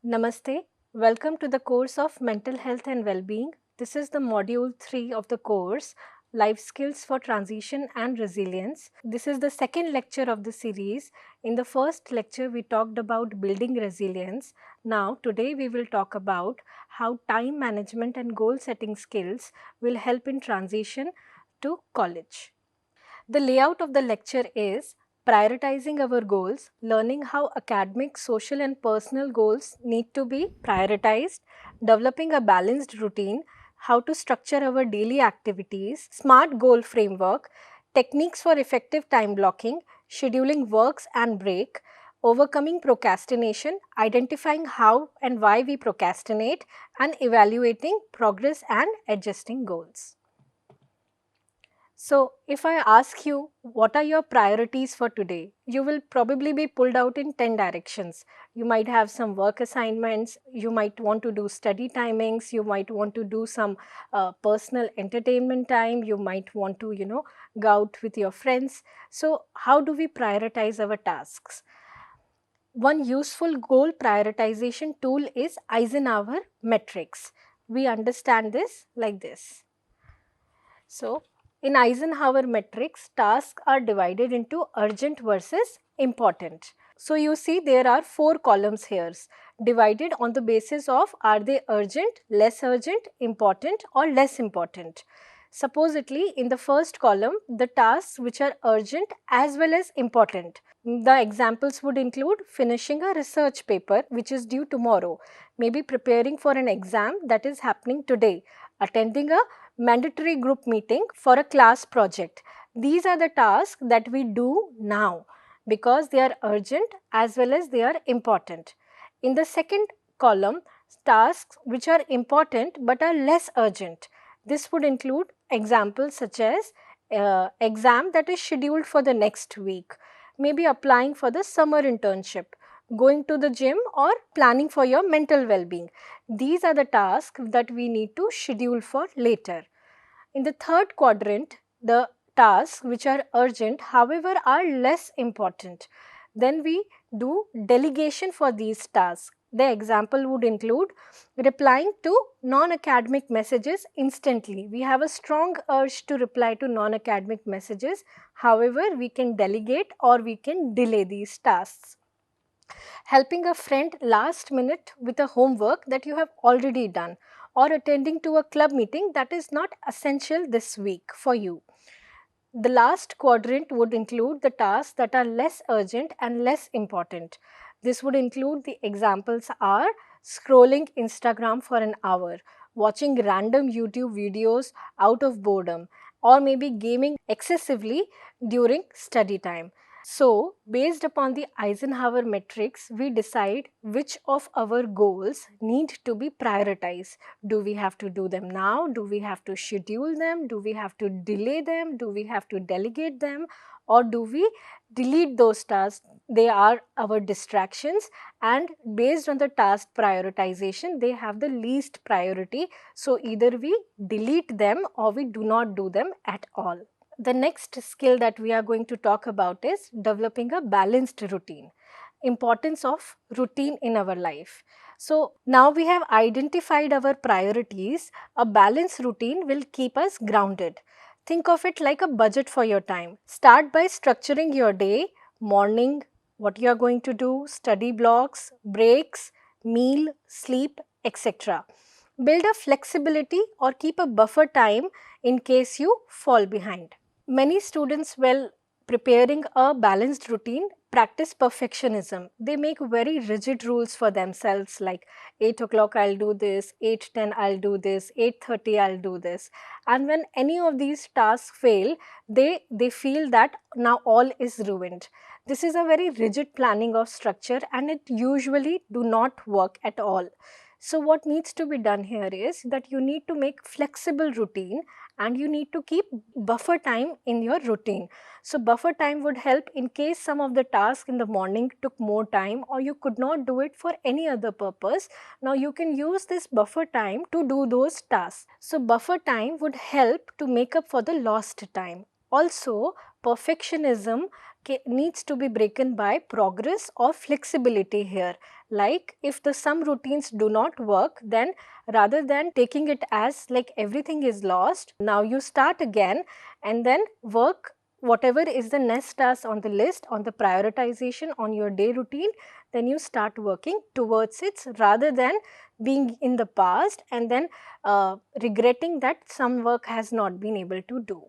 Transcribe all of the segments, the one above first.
Namaste. Welcome to the course of Mental Health and Well-being. This is the module 3 of the course, Life Skills for Transition and Resilience. This is the second lecture of the series. In the first lecture, we talked about building resilience. Now, today we will talk about how time management and goal setting skills will help in transition to college. The layout of the lecture is prioritizing our goals, learning how academic, social and personal goals need to be prioritized, developing a balanced routine, how to structure our daily activities, SMART goal framework, techniques for effective time blocking, scheduling works and break, overcoming procrastination, identifying how and why we procrastinate, and evaluating progress and adjusting goals. So, if I ask you what are your priorities for today, you will probably be pulled out in 10 directions. You might have some work assignments, you might want to do study timings, you might want to do some personal entertainment time, you might want to, go out with your friends. So, how do we prioritize our tasks? One useful goal prioritization tool is Eisenhower matrix. We understand this like this. So, in Eisenhower matrix, tasks are divided into urgent versus important. So, you see there are 4 columns here divided on the basis of are they urgent, less urgent, important or less important. Supposedly, in the first column, the tasks which are urgent as well as important. The examples would include finishing a research paper which is due tomorrow, maybe preparing for an exam that is happening today, attending a mandatory group meeting for a class project. These are the tasks that we do now because they are urgent as well as they are important. In the second column, tasks which are important but are less urgent. This would include examples such as exam that is scheduled for the next week, maybe applying for the summer internship, going to the gym or planning for your mental well-being. These are the tasks that we need to schedule for later. In the third quadrant, the tasks which are urgent however are less important. Then we do delegation for these tasks. The example would include replying to non-academic messages instantly. We have a strong urge to reply to non-academic messages. However, we can delegate or we can delay these tasks. Helping a friend last minute with a homework that you have already done, or attending to a club meeting that is not essential this week for you. The last quadrant would include the tasks that are less urgent and less important. This would include the examples are scrolling Instagram for an hour, watching random YouTube videos out of boredom, or maybe gaming excessively during study time. So, based upon the Eisenhower matrix, we decide which of our goals need to be prioritized. Do we have to do them now? Do we have to schedule them? Do we have to delay them? Do we have to delegate them? Or do we delete those tasks? They are our distractions, and based on the task prioritization, they have the least priority. So, either we delete them or we do not do them at all. The next skill that we are going to talk about is developing a balanced routine. Importance of routine in our life. So, now we have identified our priorities. A balanced routine will keep us grounded. Think of it like a budget for your time. Start by structuring your day, morning, what you are going to do, study blocks, breaks, meal, sleep, etc. Build a flexibility or keep a buffer time in case you fall behind. Many students, while preparing a balanced routine, practice perfectionism. They make very rigid rules for themselves like 8 o'clock I'll do this, 8:10 I'll do this, 8:30 I'll do this. And when any of these tasks fail, they feel that now all is ruined. This is a very rigid planning of structure and it usually do not work at all. So what needs to be done here is that you need to make flexible routine and you need to keep buffer time in your routine. So buffer time would help in case some of the tasks in the morning took more time or you could not do it for any other purpose. Now you can use this buffer time to do those tasks. So buffer time would help to make up for the lost time. Also, perfectionism needs to be broken by progress or flexibility here. Like if the some routines do not work, then rather than taking it as like everything is lost, now you start again and then work whatever is the next task on the list, on the prioritization on your day routine, then you start working towards it rather than being in the past and then regretting that some work has not been able to do.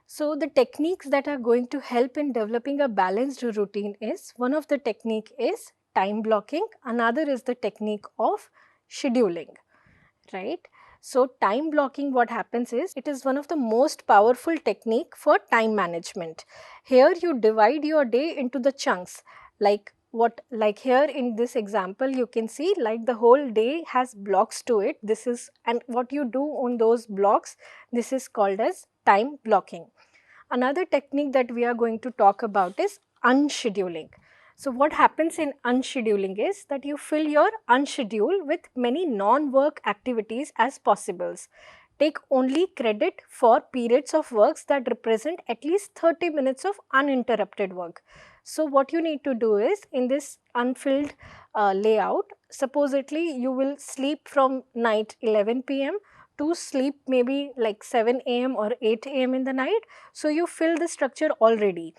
So the techniques that are going to help in developing a balanced routine is, one of the technique is time blocking, another is the technique of scheduling, right? So time blocking, what happens is, it is one of the most powerful technique for time management. Here you divide your day into the chunks, like here in this example you can see like the whole day has blocks to it. This is, and what you do on those blocks, this is called as time blocking. Another technique that we are going to talk about is unscheduling. So what happens in unscheduling is that you fill your unschedule with many non-work activities as possibles. Take only credit for periods of works that represent at least 30 minutes of uninterrupted work. So what you need to do is, in this unfilled layout, supposedly you will sleep from night 11 p.m. to sleep maybe like 7 a.m. or 8 a.m. in the night. So you fill the structure already.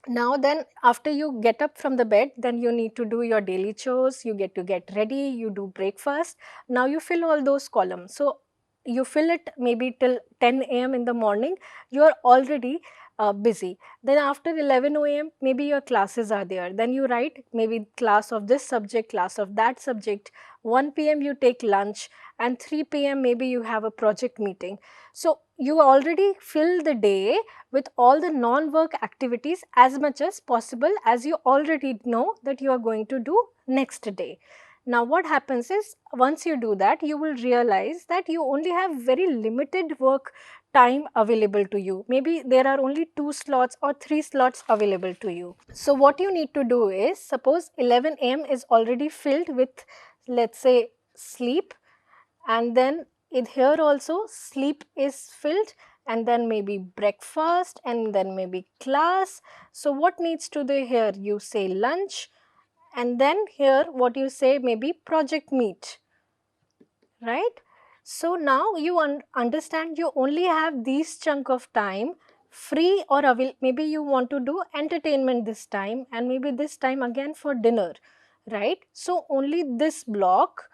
Now then, after you get up from the bed, then you need to do your daily chores, you get ready, you do breakfast. Now you fill all those columns. So you fill it maybe till 10 a.m. in the morning, you are already busy. Then after 11 a.m. maybe your classes are there. Then you write maybe class of this subject, class of that subject. 1 p.m. you take lunch and 3 p.m. maybe you have a project meeting. So you already fill the day with all the non-work activities as much as possible, as you already know that you are going to do next day. Now what happens is, once you do that, you will realize that you only have very limited work time available to you. Maybe there are only 2 slots or 3 slots available to you. So what you need to do is, suppose 11 a.m. is already filled with, let's say, sleep, and then in here also sleep is filled, and then maybe breakfast, and then maybe class. So what needs to do here? You say lunch, and then here what you say, maybe project meet, right? So now you understand you only have these chunk of time free or available. Maybe you want to do entertainment this time, and maybe this time again for dinner, right? So only this block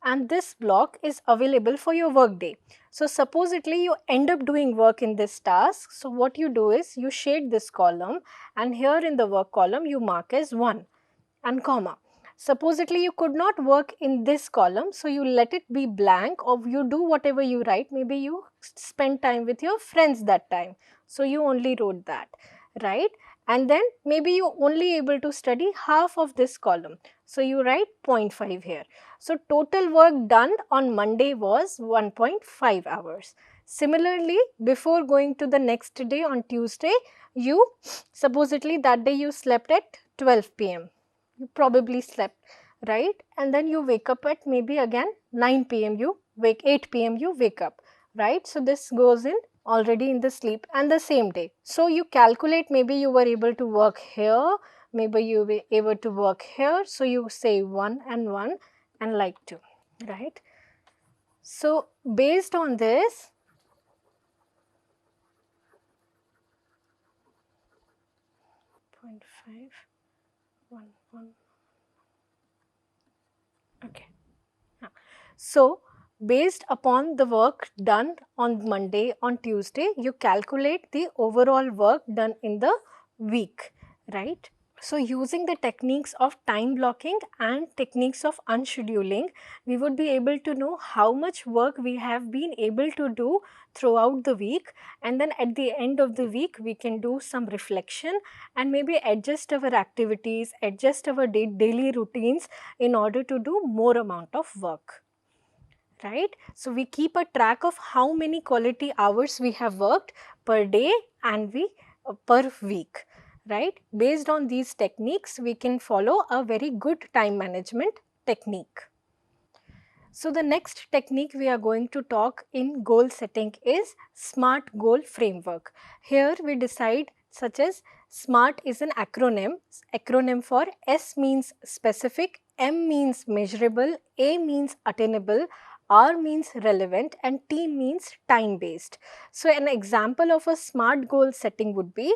and this block is available for your work day. So supposedly you end up doing work in this task. So what you do is, you shade this column, and here in the work column you mark as 1 and comma. Supposedly you could not work in this column, so you let it be blank, or you do whatever you write. Maybe you spend time with your friends that time, so you only wrote that, right? And then maybe you only able to study half of this column, so you write 0.5 here. So total work done on Monday was 1.5 hours. Similarly, before going to the next day on Tuesday, you supposedly that day you slept at 12 p.m. You probably slept, right? And then you wake up at maybe again 9 p.m. you wake, 8 p.m. you wake up, right? So this goes in already in the sleep and the same day. So you calculate, maybe you were able to work here, maybe you were able to work here. So you say 1 and 1 and like 2, right? So based on this, .5, 1, 1. Okay. So based upon the work done on Monday, on Tuesday, you calculate the overall work done in the week, right? So using the techniques of time blocking and techniques of unscheduling, we would be able to know how much work we have been able to do throughout the week, and then at the end of the week we can do some reflection and maybe adjust our activities, adjust our daily routines in order to do more amount of work, right? So we keep a track of how many quality hours we have worked per day and per week, right? Based on these techniques, we can follow a very good time management technique. So the next technique we are going to talk in goal setting is SMART goal framework. Here we decide such as SMART is an acronym for S means specific, M means measurable, A means attainable, R means relevant, and T means time based. So an example of a SMART goal setting would be,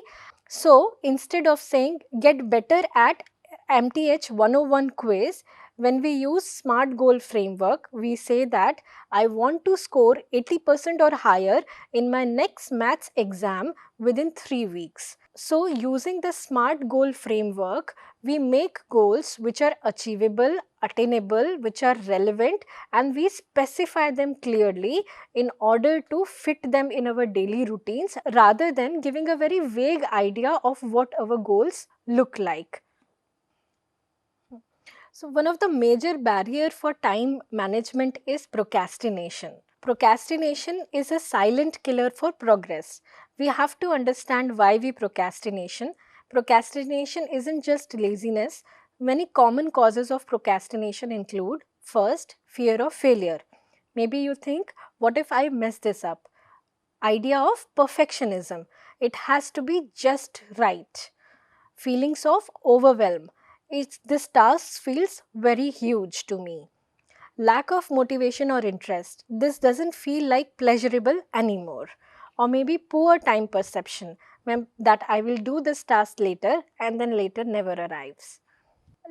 so instead of saying get better at MTH 101 quiz, when we use SMART goal framework, we say that I want to score 80% or higher in my next maths exam within 3 weeks. So using the SMART goal framework, we make goals which are achievable, attainable, which are relevant, and we specify them clearly in order to fit them in our daily routines rather than giving a very vague idea of what our goals look like. So one of the major barrier for time management is procrastination. Procrastination is a silent killer for progress. We have to understand why we procrastination. Procrastination isn't just laziness. Many common causes of procrastination include: first, fear of failure. Maybe you think, what if I mess this up? Idea of perfectionism. It has to be just right. Feelings of overwhelm. This task feels very huge to me. Lack of motivation or interest. This doesn't feel like pleasurable anymore. Or maybe poor time perception, that I will do this task later and then later never arrives.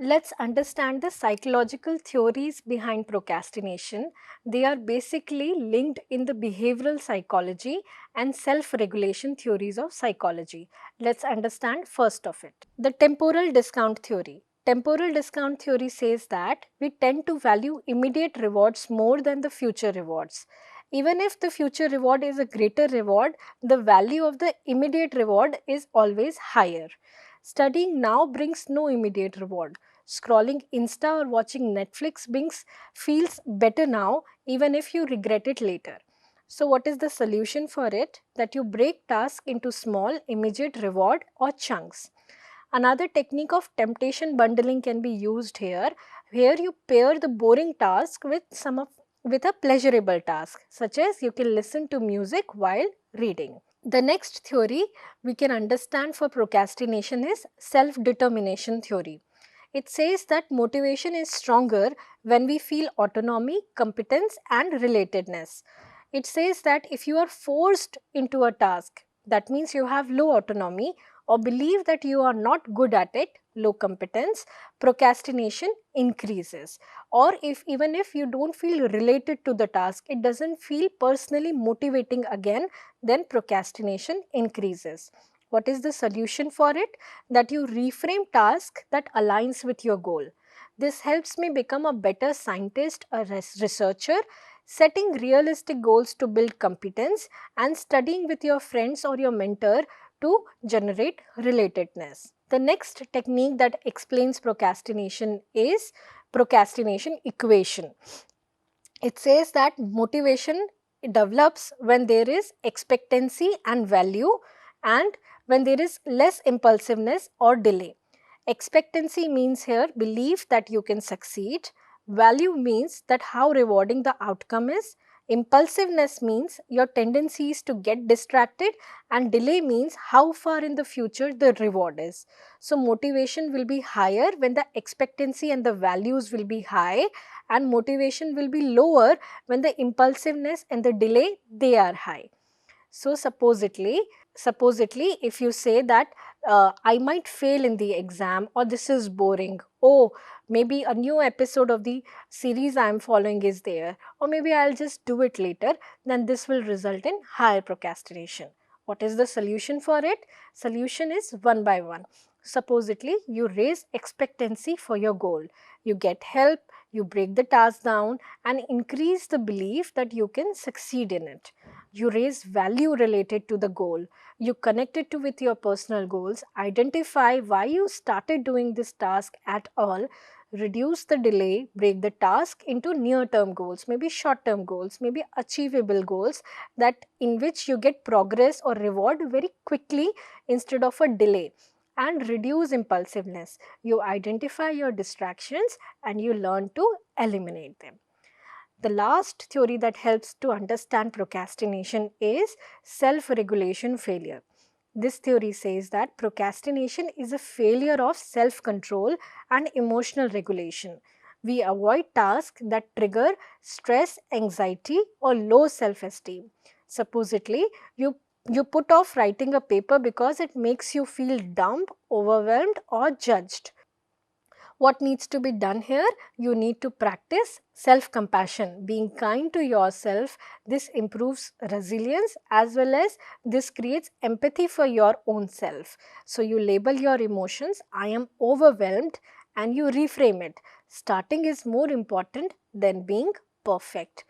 Let's understand the psychological theories behind procrastination. They are basically linked in the behavioral psychology and self-regulation theories of psychology. Let's understand first of it. The temporal discount theory. Temporal discount theory says that we tend to value immediate rewards more than the future rewards. Even if the future reward is a greater reward, the value of the immediate reward is always higher. Studying now brings no immediate reward. Scrolling Insta or watching Netflix feels better now, even if you regret it later. So what is the solution for it? That you break tasks into small, immediate reward or chunks. Another technique of temptation bundling can be used here, where you pair the boring task with a pleasurable task, such as you can listen to music while reading. The next theory we can understand for procrastination is self-determination theory. It says that motivation is stronger when we feel autonomy, competence, and relatedness. It says that if you are forced into a task, that means you have low autonomy or believe that you are not good at it, low competence, procrastination increases. Or even if you don't feel related to the task, it doesn't feel personally motivating again, then procrastination increases. What is the solution for it? That you reframe task that aligns with your goal. This helps me become a better scientist, a researcher, setting realistic goals to build competence, and studying with your friends or your mentor to generate relatedness. The next technique that explains procrastination is procrastination equation. It says that motivation develops when there is expectancy and value, and when there is less impulsiveness or delay. Expectancy means here belief that you can succeed. Value means that how rewarding the outcome is. Impulsiveness means your tendency is to get distracted, and delay means how far in the future the reward is. So motivation will be higher when the expectancy and the values will be high, and motivation will be lower when the impulsiveness and the delay they are high. So supposedly if you say that I might fail in the exam, or this is boring, oh maybe a new episode of the series I am following is there, or maybe I'll just do it later, then this will result in higher procrastination. What is the solution for it? Solution is one by one. Supposedly you raise expectancy for your goal, you get help, you break the task down and increase the belief that you can succeed in it. You raise value related to the goal. You connect it with your personal goals, identify why you started doing this task at all, reduce the delay, break the task into near-term goals, maybe short-term goals, maybe achievable goals, that in which you get progress or reward very quickly instead of a delay. And reduce impulsiveness. You identify your distractions and you learn to eliminate them. The last theory that helps to understand procrastination is self-regulation failure. This theory says that procrastination is a failure of self-control and emotional regulation. We avoid tasks that trigger stress, anxiety, or low self-esteem. Supposedly, you put off writing a paper because it makes you feel dumb, overwhelmed, or judged. What needs to be done here? You need to practice self-compassion, being kind to yourself. This improves resilience as well as this creates empathy for your own self. So you label your emotions, I am overwhelmed, and you reframe it. Starting is more important than being perfect.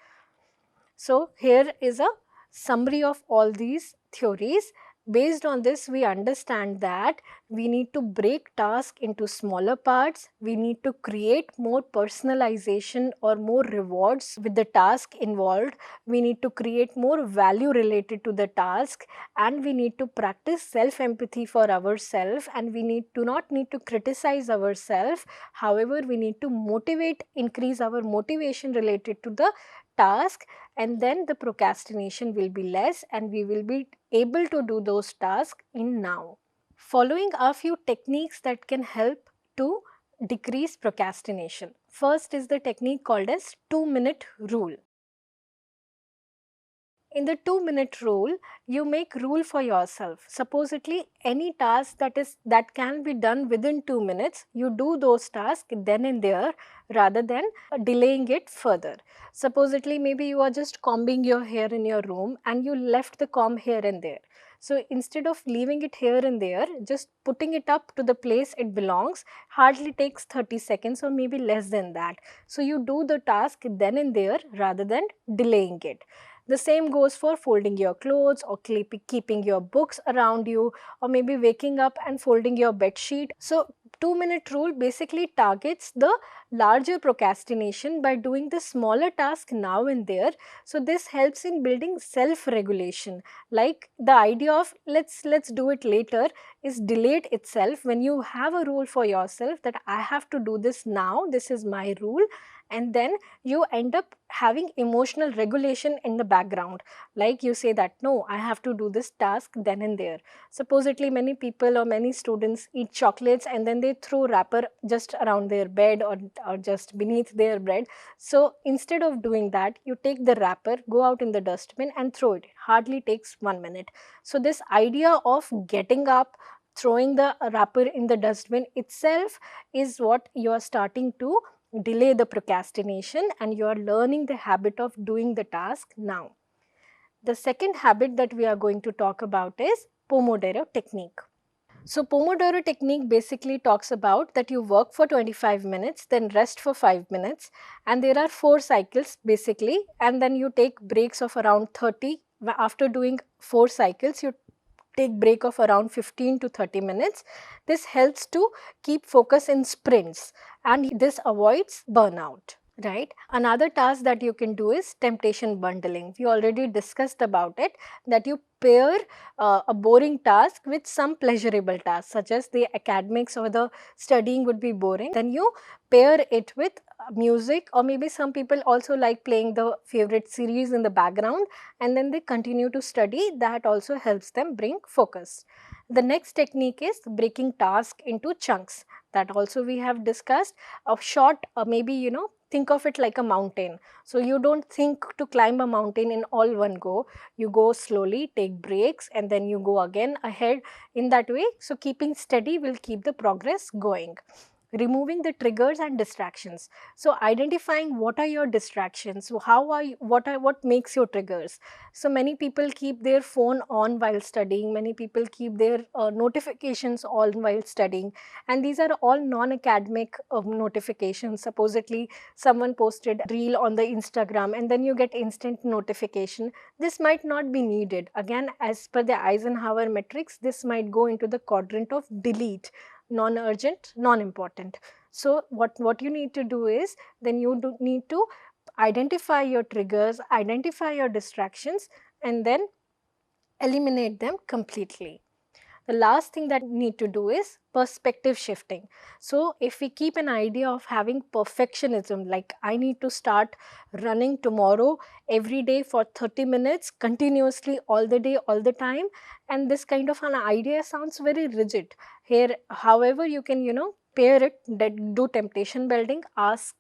So here is a summary of all these theories. Based on this, we understand that we need to break tasks into smaller parts. We need to create more personalization or more rewards with the task involved. We need to create more value related to the task, and we need to practice self-empathy for ourselves, and we do not need to criticize ourselves. However, we need to increase our motivation related to the task, and then the procrastination will be less and we will be able to do those tasks in now. Following are few techniques that can help to decrease procrastination. First is the technique called as 2-minute rule. In the 2-minute rule, you make rule for yourself. Supposedly, any task that can be done within 2 minutes, you do those tasks then and there rather than delaying it further. Supposedly, maybe you are just combing your hair in your room and you left the comb here and there. So instead of leaving it here and there, just putting it up to the place it belongs hardly takes 30 seconds or maybe less than that. So you do the task then and there rather than delaying it. The same goes for folding your clothes or keeping your books around you, or maybe waking up and folding your bed sheet. So 2-minute rule basically targets the larger procrastination by doing the smaller task now and there. So this helps in building self-regulation. Like the idea of let's do it later is delayed itself. When you have a rule for yourself that I have to do this now, this is my rule, and then you end up having emotional regulation in the background. Like you say that no, I have to do this task then and there. Supposedly many people or many students eat chocolates and then they throw wrapper just around their bed or just beneath their bed. So instead of doing that, you take the wrapper, go out in the dustbin and throw it. Hardly takes 1 minute. So this idea of getting up, throwing the wrapper in the dustbin itself is what you are starting to delay the procrastination, and you are learning the habit of doing the task now. The second habit that we are going to talk about is Pomodoro technique. So Pomodoro technique basically talks about that you work for 25 minutes, then rest for 5 minutes, and there are 4 cycles basically, and then you take breaks of around 30. After doing 4 cycles, you take break of around 15 to 30 minutes. This helps to keep focus in sprints and this avoids burnout. Right. Another task that you can do is temptation bundling. We already discussed about it, that you pair a boring task with some pleasurable task, such as the academics or the studying would be boring. Then you pair it with music, or maybe some people also like playing the favorite series in the background and then they continue to study. That also helps them bring focus. The next technique is breaking task into chunks. That also we have discussed. A short, maybe think of it like a mountain. So you don't think to climb a mountain in all one go. You go slowly, take breaks, and then you go again ahead in that way. So keeping steady will keep the progress going. Removing the triggers and distractions. So identifying what are your distractions. So what makes your triggers. So many people keep their phone on while studying. Many people keep their notifications on while studying, and these are all non-academic notifications. Supposedly someone posted a reel on the Instagram and then you get instant notification. This might not be needed. Again, as per the Eisenhower matrix, this might go into the quadrant of delete, non-urgent, non-important. So what you need to do is, then you need to identify your triggers, identify your distractions, and then eliminate them completely. The last thing that we need to do is perspective shifting. So if we keep an idea of having perfectionism, like I need to start running tomorrow every day for 30 minutes continuously all the day, all the time, and this kind of an idea sounds very rigid. Here, however, you can, pair it, that do temptation building, ask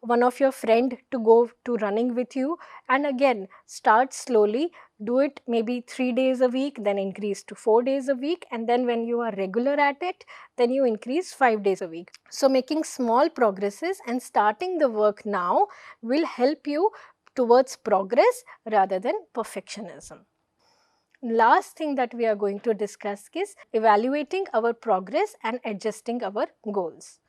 one of your friend to go to running with you, and again start slowly, do it maybe 3 days a week, then increase to 4 days a week, and then when you are regular at it, then you increase 5 days a week. So making small progresses and starting the work now will help you towards progress rather than perfectionism. Last thing that we are going to discuss is evaluating our progress and adjusting our goals.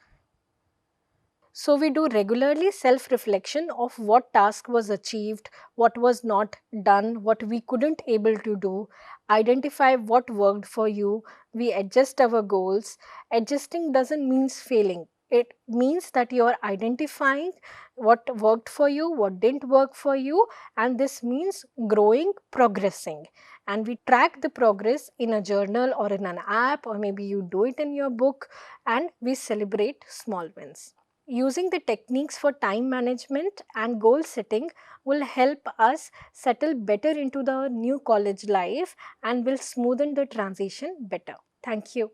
So we do regularly self-reflection of what task was achieved, what was not done, what we couldn't able to do, identify what worked for you, we adjust our goals. Adjusting doesn't mean failing. It means that you are identifying what worked for you, what didn't work for you, and this means growing, progressing. And we track the progress in a journal or in an app, or maybe you do it in your book, and we celebrate small wins. Using the techniques for time management and goal setting will help us settle better into the new college life and will smoothen the transition better. Thank you.